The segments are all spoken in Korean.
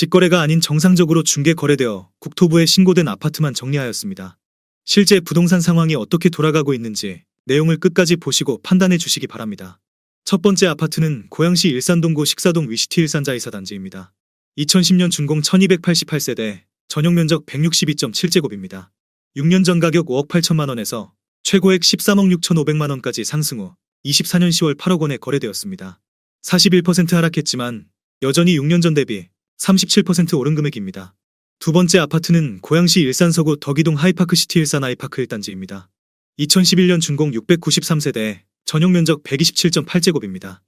직거래가 아닌 정상적으로 중개 거래되어 국토부에 신고된 아파트만 정리하였습니다. 실제 부동산 상황이 어떻게 돌아가고 있는지 내용을 끝까지 보시고 판단해 주시기 바랍니다. 첫 번째 아파트는 고양시 일산동구 식사동 위시티 일산자이사단지입니다. 2010년 준공 1288세대, 전용면적 162.7제곱입니다. 6년 전 가격 5억 8천만 원에서 최고액 13억 6,500만 원까지 상승 후 24년 10월 8억 원에 거래되었습니다. 41% 하락했지만 여전히 6년 전 대비 37% 오른 금액입니다. 두 번째 아파트는 고양시 일산서구 덕이동 하이파크시티 일산 아이파크 1단지입니다. 2011년 준공 693세대, 전용면적 127.8제곱입니다.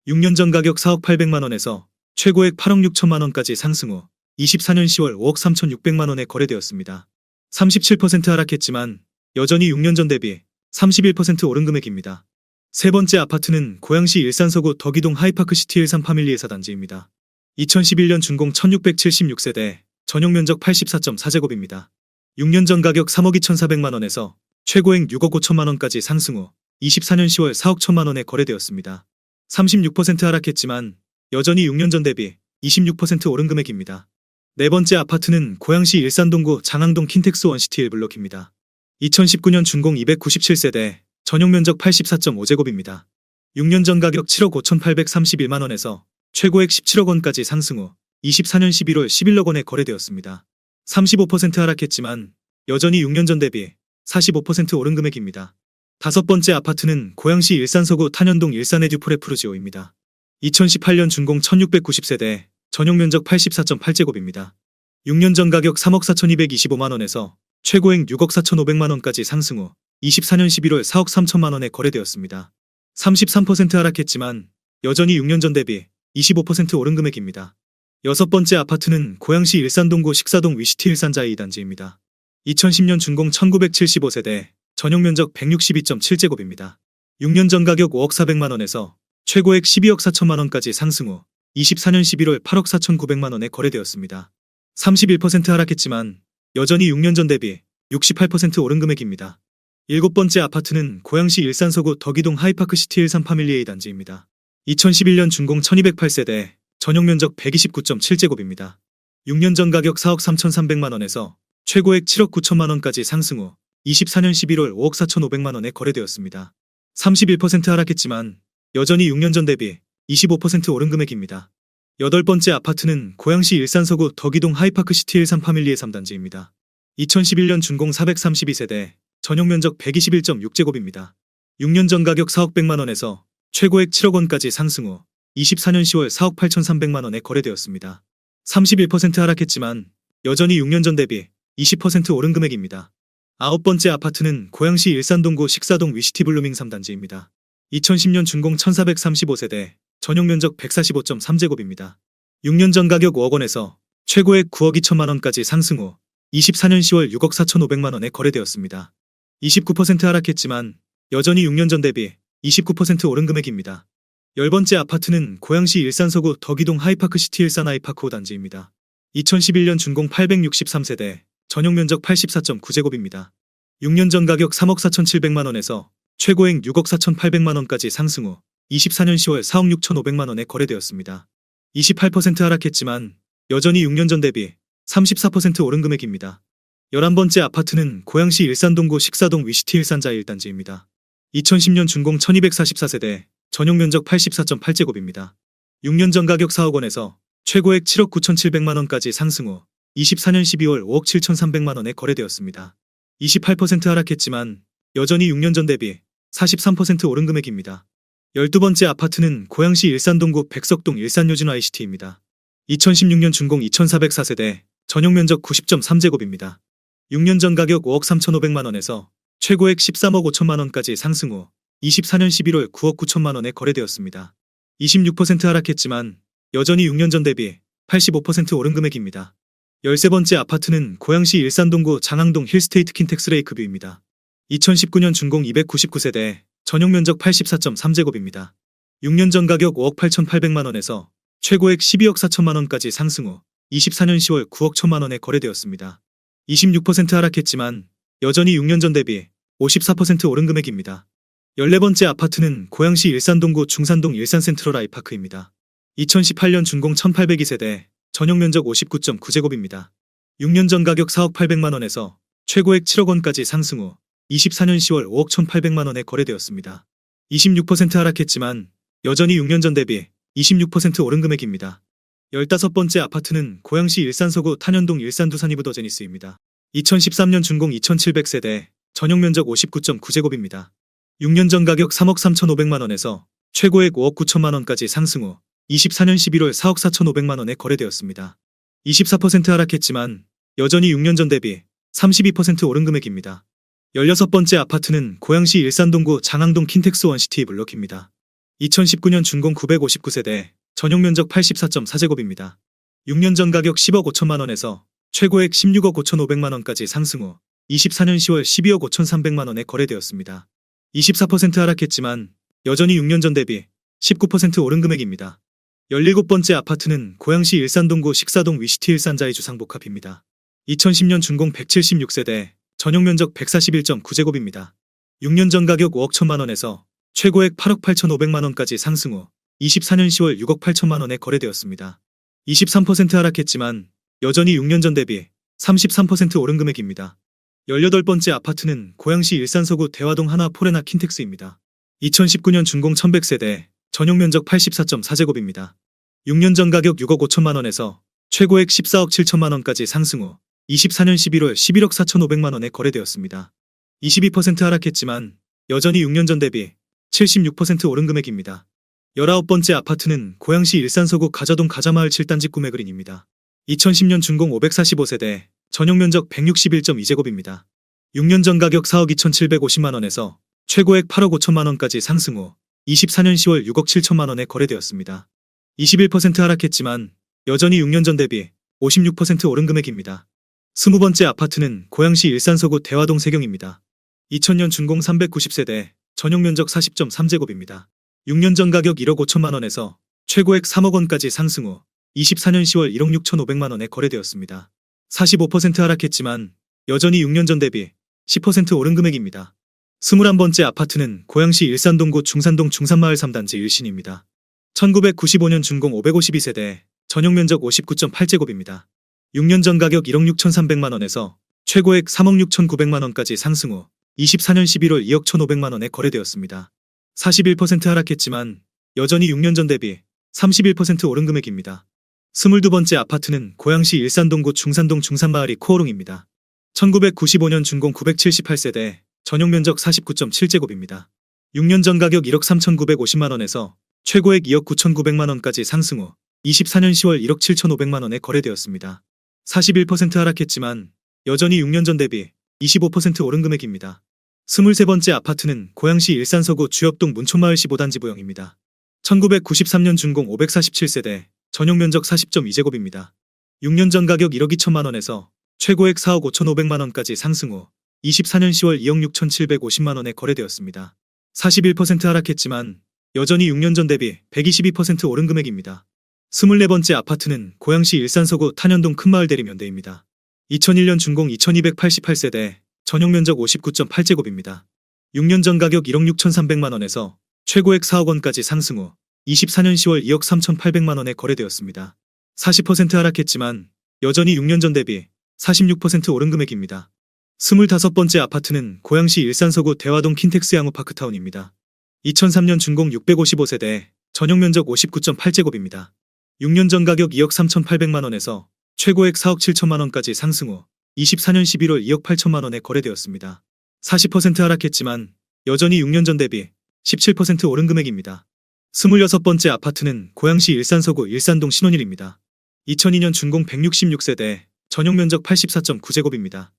6년 전 가격 4억 800만 원에서 최고액 8억 6천만 원까지 상승 후 24년 10월 5억 3,600만 원에 거래되었습니다. 37% 하락했지만 여전히 6년 전 대비 31% 오른 금액입니다. 세 번째 아파트는 고양시 일산서구 덕이동 하이파크시티 일산 파밀리에사 단지입니다. 2011년 준공 1676세대, 전용면적 84.4제곱입니다. 6년 전 가격 3억 2,400만 원에서 최고액 6억 5천만 원까지 상승 후 24년 10월 4억 1천만 원에 거래되었습니다. 36% 하락했지만 여전히 6년 전 대비 26% 오른 금액입니다. 네 번째 아파트는 고양시 일산동구 장항동 킨텍스 원시티 1블록입니다. 2019년 준공 297세대, 전용면적 84.5제곱입니다. 6년 전 가격 7억 5,831만 원에서 최고액 17억 원까지 상승 후 24년 11월 11억 원에 거래되었습니다. 35% 하락했지만 여전히 6년 전 대비 45% 오른 금액입니다. 다섯 번째 아파트는 고양시 일산서구 탄현동 일산의 듀프레프루지오입니다. 2018년 준공 1690세대, 전용면적 84.8제곱입니다. 6년 전 가격 3억 4,225만 원에서 최고액 6억 4,500만 원까지 상승 후 24년 11월 4억 3천만 원에 거래되었습니다. 33% 하락했지만 여전히 6년 전 대비 25% 오른 금액입니다. 여섯 번째 아파트는 고양시 일산동구 식사동 위시티 일산자이 2단지입니다. 2010년 준공 1975세대, 전용면적 162.7제곱입니다. 6년 전 가격 5억 400만 원에서 최고액 12억 4천만 원까지 상승 후 24년 11월 8억 4,900만 원에 거래되었습니다. 31% 하락했지만 여전히 6년 전 대비 68% 오른 금액입니다. 일곱 번째 아파트는 고양시 일산서구 덕이동 하이파크시티 일산 파밀리에이 단지입니다. 2011년 준공 1208세대, 전용면적 129.7제곱입니다. 6년 전 가격 4억 3,300만 원에서 최고액 7억 9천만 원까지 상승 후 24년 11월 5억 4,500만 원에 거래되었습니다. 31% 하락했지만 여전히 6년 전 대비 25% 오른 금액입니다. 여덟 번째 아파트는 고양시 일산서구 덕이동 하이파크시티 일산 파밀리에 3단지입니다. 2011년 준공 432세대, 전용면적 121.6제곱입니다. 6년 전 가격 4억 100만 원에서 최고액 7억 원까지 상승 후 24년 10월 4억 8,300만 원에 거래되었습니다. 31% 하락했지만 여전히 6년 전 대비 20% 오른 금액입니다. 아홉 번째 아파트는 고양시 일산동구 식사동 위시티 블루밍 3단지입니다. 2010년 준공 1435세대, 전용면적 145.3제곱입니다. 6년 전 가격 5억 원에서 최고액 9억 2천만 원까지 상승 후 24년 10월 6억 4,500만 원에 거래되었습니다. 29% 하락했지만 여전히 6년 전 대비 29% 오른 금액입니다. 열 번째 아파트는 고양시 일산서구 덕이동 하이파크시티 일산 아이파크 5단지입니다. 2011년 준공 863세대, 전용면적 84.9제곱입니다. 6년 전 가격 3억 4,700만 원에서 최고액 6억 4,800만 원까지 상승 후 24년 10월 4억 6,500만 원에 거래되었습니다. 28% 하락했지만 여전히 6년 전 대비 34% 오른 금액입니다. 11번째 아파트는 고양시 일산동구 식사동 위시티 일산자 1단지입니다. 2010년 준공 1244세대, 전용면적 84.8제곱입니다. 6년 전 가격 4억 원에서 최고액 7억 9,700만 원까지 상승 후 24년 12월 5억 7,300만 원에 거래되었습니다. 28% 하락했지만 여전히 6년 전 대비 43% 오른 금액입니다. 12번째 아파트는 고양시 일산동구 백석동 일산요진 ICT입니다. 2016년 준공 2404세대, 전용면적 90.3제곱입니다. 6년 전 가격 5억 3,500만 원에서 최고액 13억 5천만 원까지 상승 후 24년 11월 9억 9천만 원에 거래되었습니다. 26% 하락했지만 여전히 6년 전 대비 85% 오른 금액입니다. 13번째 아파트는 고양시 일산동구 장항동 힐스테이트 킨텍스 레이크뷰입니다. 2019년 준공 299세대, 전용면적 84.3제곱입니다. 6년 전 가격 5억 8,800만 원에서 최고액 12억 4천만 원까지 상승 후 24년 10월 9억 1천만 원에 거래되었습니다. 26% 하락했지만 여전히 6년 전 대비 54% 오른 금액입니다. 14번째 아파트는 고양시 일산동구 중산동 일산센트럴 아이파크입니다. 2018년 준공 1802세대, 전용 면적 59.9제곱입니다. 6년 전 가격 4억 800만원에서 최고액 7억 원까지 상승 후 24년 10월 5억 1,800만원에 거래되었습니다. 26% 하락했지만 여전히 6년 전 대비 26% 오른 금액입니다. 15번째 아파트는 고양시 일산서구 탄현동 일산두산이브더제니스입니다. 2013년 준공 2700세대, 전용 면적 59.9제곱입니다. 6년 전 가격 3억 3,500만원에서 최고액 5억 9천만원까지 상승 후 24년 11월 4억 4,500만원에 거래되었습니다. 24% 하락했지만 여전히 6년 전 대비 32% 오른 금액입니다. 16번째 아파트는 고양시 일산동구 장항동 킨텍스 원시티 블록입니다. 2019년 준공 959세대, 전용 면적 84.4제곱입니다. 6년 전 가격 10억 5천만원에서 최고액 16억 5,500만원까지 상승 후 24년 10월 12억 5,300만원에 거래되었습니다. 24% 하락했지만 여전히 6년 전 대비 19% 오른 금액입니다. 17번째 아파트는 고양시 일산동구 식사동 위시티 일산자이 주상복합입니다. 2010년 준공 176세대, 전용 면적 141.9제곱입니다. 6년 전 가격 5억 1천만원에서 최고액 8억 8,500만원까지 상승 후 24년 10월 6억 8천만원에 거래되었습니다. 23% 하락했지만 여전히 6년 전 대비 33% 오른 금액입니다. 18번째 아파트는 고양시 일산서구 대화동 하나 포레나 킨텍스입니다. 2019년 준공 1100세대, 전용 면적 84.4제곱입니다. 6년 전 가격 6억 5천만원에서 최고액 14억 7천만원까지 상승 후 24년 11월 11억 4,500만원에 거래되었습니다. 22% 하락했지만 여전히 6년 전 대비 76% 오른 금액입니다. 19번째 아파트는 고양시 일산서구 가자동 가자마을 7단지 꿈의 그린입니다. 2010년 준공 545세대, 전용 면적 161.2제곱입니다. 6년 전 가격 4억 2,750만원에서 최고액 8억 5천만원까지 상승 후 24년 10월 6억 7천만원에 거래되었습니다. 21% 하락했지만 여전히 6년 전 대비 56% 오른 금액입니다. 20번째 아파트는 고양시 일산서구 대화동 세경입니다. 2000년 준공 390세대, 전용 면적 40.3제곱입니다. 6년 전 가격 1억 5천만원에서 최고액 3억 원까지 상승 후 24년 10월 1억 6,500만원에 거래되었습니다. 45% 하락했지만 여전히 6년 전 대비 10% 오른 금액입니다. 21번째 아파트는 고양시 일산동구 중산동 중산마을 3단지 일신입니다. 1995년 준공 552세대, 전용 면적 59.8제곱입니다. 6년 전 가격 1억 6,300만원에서 최고액 3억 6,900만원까지 상승 후 24년 11월 2억 1,500만원에 거래되었습니다. 41% 하락했지만 여전히 6년 전 대비 31% 오른 금액입니다. 22번째 아파트는 고양시 일산동구 중산동 중산마을이 코오롱입니다. 1995년 준공 978세대, 전용 면적 49.7제곱입니다. 6년 전 가격 1억 3,950만원에서 최고액 2억 9,900만원까지 상승 후 24년 10월 1억 7,500만원에 거래되었습니다. 41% 하락했지만 여전히 6년 전 대비 25% 오른 금액입니다. 23번째 아파트는 고양시 일산서구 주엽동 문촌마을 15단지 부영입니다. 1993년 준공 547세대, 전용 면적 40.2제곱입니다. 6년 전 가격 1억 2천만원에서 최고액 4억 5,500만원까지 상승 후 24년 10월 2억 6,750만원에 거래되었습니다. 41% 하락했지만 여전히 6년 전 대비 122% 오른 금액입니다. 24번째 아파트는 고양시 일산서구 탄현동 큰마을 대리면대입니다. 2001년 준공 2288세대, 전용 면적 59.8제곱입니다. 6년 전 가격 1억 6,300만원에서 최고액 4억 원까지 상승 후 24년 10월 2억 3,800만원에 거래되었습니다. 40% 하락했지만 여전히 6년 전 대비 46% 오른 금액입니다. 25번째 아파트는 고양시 일산서구 대화동 킨텍스 양호파크타운입니다. 2003년 준공 655세대, 전용 면적 59.8제곱입니다. 6년 전 가격 2억 3,800만원에서 최고액 4억 7천만원까지 상승 후 24년 11월 2억 8천만원에 거래되었습니다. 40% 하락했지만 여전히 6년 전 대비 17% 오른 금액입니다. 26번째 아파트는 고양시 일산서구 일산동 신혼일입니다. 2002년 준공 166세대, 전용 면적 84.9제곱입니다.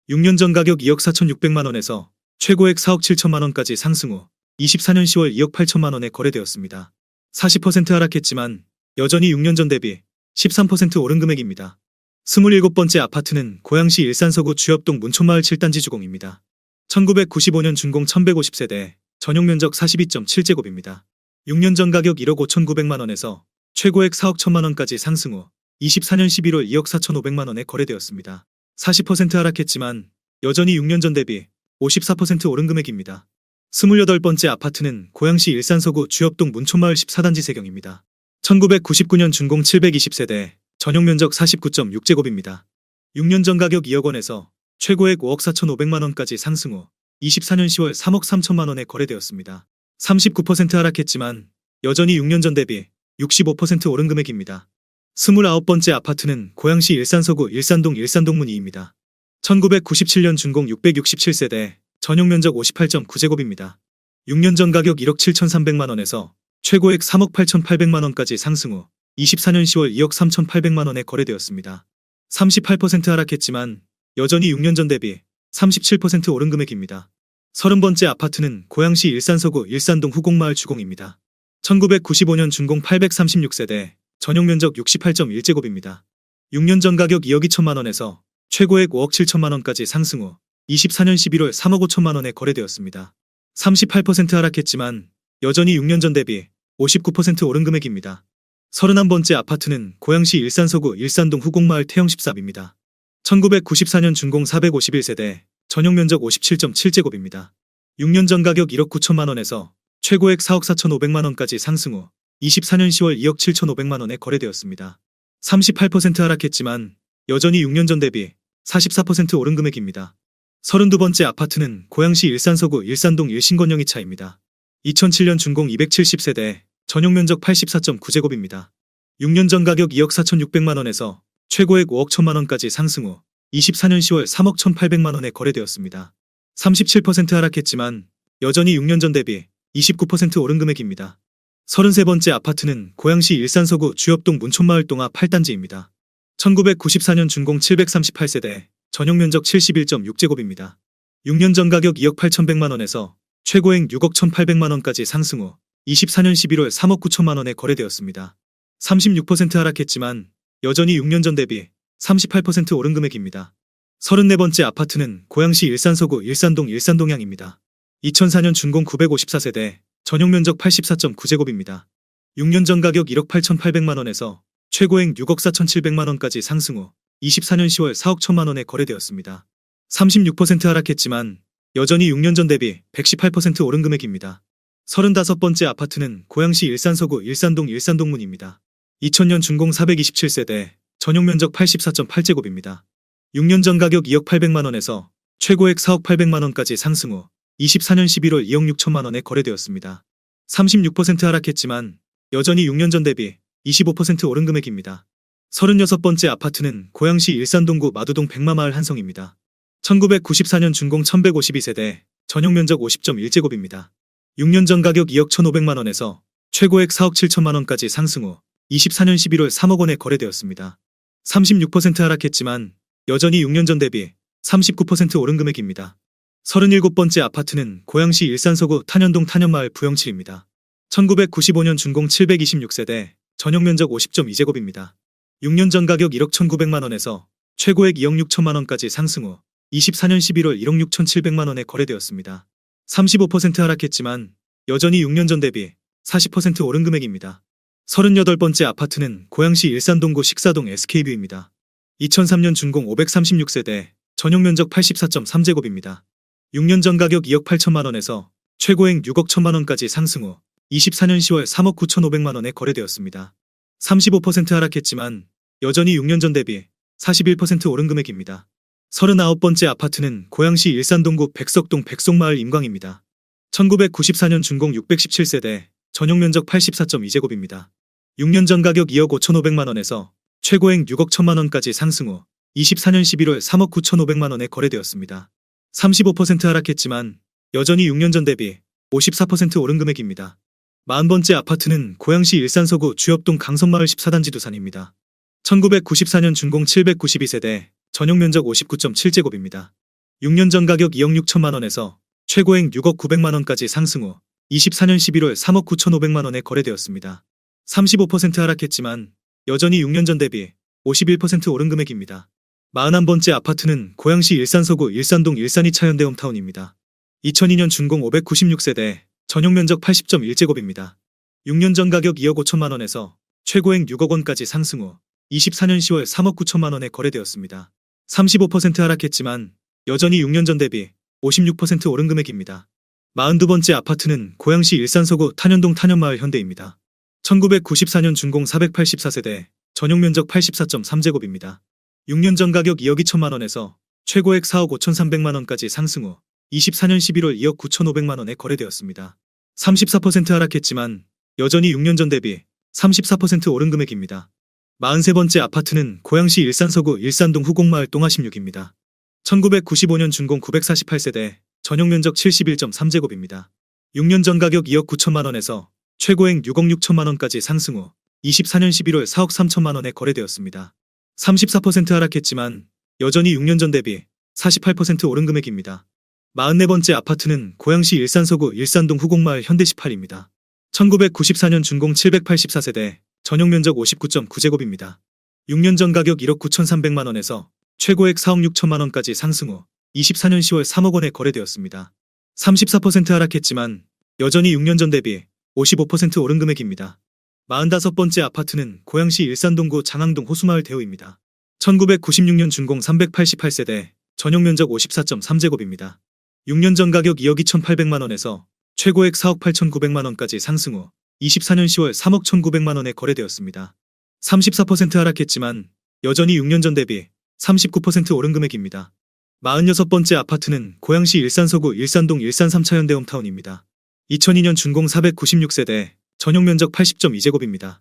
6년 전 가격 2억 4,600만원에서 최고액 4억 7천만원까지 상승 후 24년 10월 2억 8천만원에 거래되었습니다. 40% 하락했지만 여전히 6년 전 대비 13% 오른 금액입니다. 27번째 아파트는 고양시 일산서구 주엽동 문촌마을 7단지 주공입니다. 1995년 준공 1150세대, 전용 면적 42.7제곱입니다. 6년 전 가격 1억 5,900만원에서 최고액 4억 1천만원까지 상승 후 24년 11월 2억 4,500만원에 거래되었습니다. 40% 하락했지만 여전히 6년 전 대비 54% 오른 금액입니다. 28번째 아파트는 고양시 일산서구 주엽동 문촌마을 14단지 세경입니다. 1999년 준공 720세대, 전용 면적 49.6제곱입니다. 6년 전 가격 2억 원에서 최고액 5억 4,500만 원까지 상승 후 24년 10월 3억 3천만 원에 거래되었습니다. 39% 하락했지만 여전히 6년 전 대비 65% 오른 금액입니다. 29번째 아파트는 고양시 일산서구 일산동 일산동문2입니다. 1997년 준공 667세대, 전용 면적 58.9제곱입니다. 6년 전 가격 1억 7,300만 원에서 최고액 3억 8,800만 원까지 상승 후 24년 10월 2억 3,800만 원에 거래되었습니다. 38% 하락했지만 여전히 6년 전 대비 37% 오른 금액입니다. 30번째 아파트는 고양시 일산서구 일산동 후곡마을 주공입니다. 1995년 준공 836세대, 전용 면적 68.1제곱입니다. 6년 전 가격 2억 2천만 원에서 최고액 5억 7천만 원까지 상승 후 24년 11월 3억 5천만 원에 거래되었습니다. 38% 하락했지만 여전히 6년 전 대비 59% 오른 금액입니다. 31번째 아파트는 고양시 일산서구 일산동 후곡마을 태영 14입니다. 1994년 준공 451세대, 전용 면적 57.7제곱입니다. 6년 전 가격 1억 9천만 원에서 최고액 4억 4,500만 원까지 상승 후 24년 10월 2억 7,500만 원에 거래되었습니다. 38% 하락했지만 여전히 6년 전 대비 44% 오른 금액입니다. 32번째 아파트는 고양시 일산서구 일산동 일신건영 2차입니다. 2007년 준공 270세대, 전용 면적 84.9제곱입니다. 6년 전 가격 2억 4,600만 원에서 최고액 5억 1천만 원까지 상승 후 24년 10월 3억 1,800만 원에 거래되었습니다. 37% 하락했지만 여전히 6년 전 대비 29% 오른 금액입니다. 33번째 아파트는 고양시 일산서구 주엽동 문촌마을 동아 8단지입니다. 1994년 준공 738세대, 전용 면적 71.6제곱입니다. 6년 전 가격 2억 8,100만 원에서 최고액 6억 1,800만 원까지 상승 후 24년 11월 3억 9천만 원에 거래되었습니다. 36% 하락했지만 여전히 6년 전 대비 38% 오른 금액입니다. 34번째 아파트는 고양시 일산서구 일산동 일산동향입니다. 2004년 준공 954세대, 전용 면적 84.9제곱입니다. 6년 전 가격 1억 8,800만 원에서 최고액 6억 4,700만 원까지 상승 후 24년 10월 4억 1천만 원에 거래되었습니다. 36% 하락했지만 여전히 6년 전 대비 118% 오른 금액입니다. 35번째 아파트는 고양시 일산서구 일산동 일산동문입니다. 2000년 준공 427세대, 전용 면적 84.8제곱입니다. 6년 전 가격 2억 800만 원에서 최고액 4억 800만 원까지 상승 후 24년 11월 2억 6천만 원에 거래되었습니다. 36% 하락했지만 여전히 6년 전 대비 25% 오른 금액입니다. 36번째 아파트는 고양시 일산동구 마두동 백마마을 한성입니다. 1994년 준공 1152세대, 전용 면적 50.1제곱입니다. 6년 전 가격 2억 1,500만 원에서 최고액 4억 7천만 원까지 상승 후 24년 11월 3억 원에 거래되었습니다. 36% 하락했지만 여전히 6년 전 대비 39% 오른 금액입니다. 37번째 아파트는 고양시 일산서구 탄현동 탄현마을 부영칠입니다. 1995년 준공 726세대, 전용 면적 50.2제곱입니다. 6년 전 가격 1억 1,900만 원에서 최고액 2억 6천만 원까지 상승 후 24년 11월 1억 6,700만 원에 거래되었습니다. 35% 하락했지만 여전히 6년 전 대비 40% 오른 금액입니다. 38번째 아파트는 고양시 일산동구 식사동 SK뷰입니다. 2003년 준공 536세대, 전용 면적 84.3제곱입니다. 6년 전 가격 2억 8천만 원에서 최고액 6억 1천만 원까지 상승 후 24년 10월 3억 9,500만 원에 거래되었습니다. 35% 하락했지만 여전히 6년 전 대비 41% 오른 금액입니다. 39번째 아파트는 고양시 일산동구 백석동 백송마을 임광입니다. 1994년 준공 617세대, 전용 면적 84.2제곱입니다. 6년 전 가격 2억 5,500만 원에서 최고액 6억 1천만 원까지 상승 후 24년 11월 3억 9,500만 원에 거래되었습니다. 35% 하락했지만 여전히 6년 전 대비 54% 오른 금액입니다. 40번째 아파트는 고양시 일산서구 주엽동 강선마을 14단지 두산입니다. 1994년 준공 792세대, 전용 면적 59.7제곱입니다. 6년 전 가격 2억 6천만 원에서 최고액 6억 900만 원까지 상승 후 24년 11월 3억 9,500만 원에 거래되었습니다. 35% 하락했지만 여전히 6년 전 대비 51% 오른 금액입니다. 41번째 아파트는 고양시 일산서구 일산동 일산이차 현대홈타운입니다. 2002년 준공 596세대, 전용 면적 80.1제곱입니다. 6년 전 가격 2억 5천만 원에서 최고액 6억 원까지 상승 후 24년 10월 3억 9천만 원에 거래되었습니다. 35% 하락했지만 여전히 6년 전 대비 56% 오른 금액입니다. 42번째 아파트는 고양시 일산서구 탄현동 탄현마을 현대입니다. 1994년 준공 484세대, 전용 면적 84.3제곱입니다. 6년 전 가격 2억 2천만 원에서 최고액 4억 5,300만 원까지 상승 후 24년 11월 2억 9,500만 원에 거래되었습니다. 34% 하락했지만 여전히 6년 전 대비 34% 오른 금액입니다. 43번째 아파트는 고양시 일산서구 일산동 후곡마을 동아 16입니다. 1995년 준공 948세대, 전용 면적 71.3제곱입니다. 6년 전 가격 2억 9천만 원에서 최고액 6억 6천만 원까지 상승 후 24년 11월 4억 3천만 원에 거래되었습니다. 34% 하락했지만 여전히 6년 전 대비 48% 오른 금액입니다. 44번째 아파트는 고양시 일산서구 일산동 후곡마을 현대 18입니다. 1994년 준공 784세대, 전용 면적 59.9제곱입니다. 6년 전 가격 1억 9,300만 원에서 최고액 4억 6천만 원까지 상승 후 24년 10월 3억 원에 거래되었습니다. 34% 하락했지만 여전히 6년 전 대비 55% 오른 금액입니다. 45번째 아파트는 고양시 일산동구 장항동 호수마을 대우입니다. 1996년 준공 388세대, 전용 면적 54.3제곱입니다. 6년 전 가격 2억 2,800만 원에서 최고액 4억 8,900만 원까지 상승 후 24년 10월 3억 1,900만 원에 거래되었습니다. 34% 하락했지만 여전히 6년 전 대비 39% 오른 금액입니다. 46번째 아파트는 고양시 일산서구 일산동 일산 3차 현대홈타운입니다. 2002년 준공 496세대, 전용 면적 80.2제곱입니다.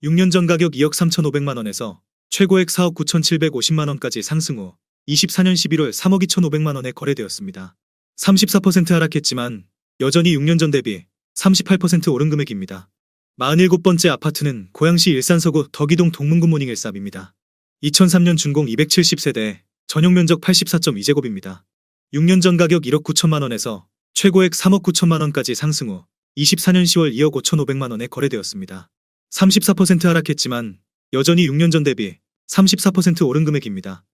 6년 전 가격 2억 3,500만 원에서 최고액 4억 9,750만 원까지 상승 후 24년 11월 3억 2,500만 원에 거래되었습니다. 34% 하락했지만 여전히 6년 전 대비 38% 오른 금액입니다. 47번째 아파트는 고양시 일산서구 덕이동 동문굿모닝 일삽입니다. 2003년 준공 270세대, 전용 면적 84.2제곱입니다. 6년 전 가격 1억 9천만 원에서 최고액 3억 9천만 원까지 상승 후 24년 10월 2억 5,500만 원에 거래되었습니다. 34% 하락했지만 여전히 6년 전 대비 34% 오른 금액입니다.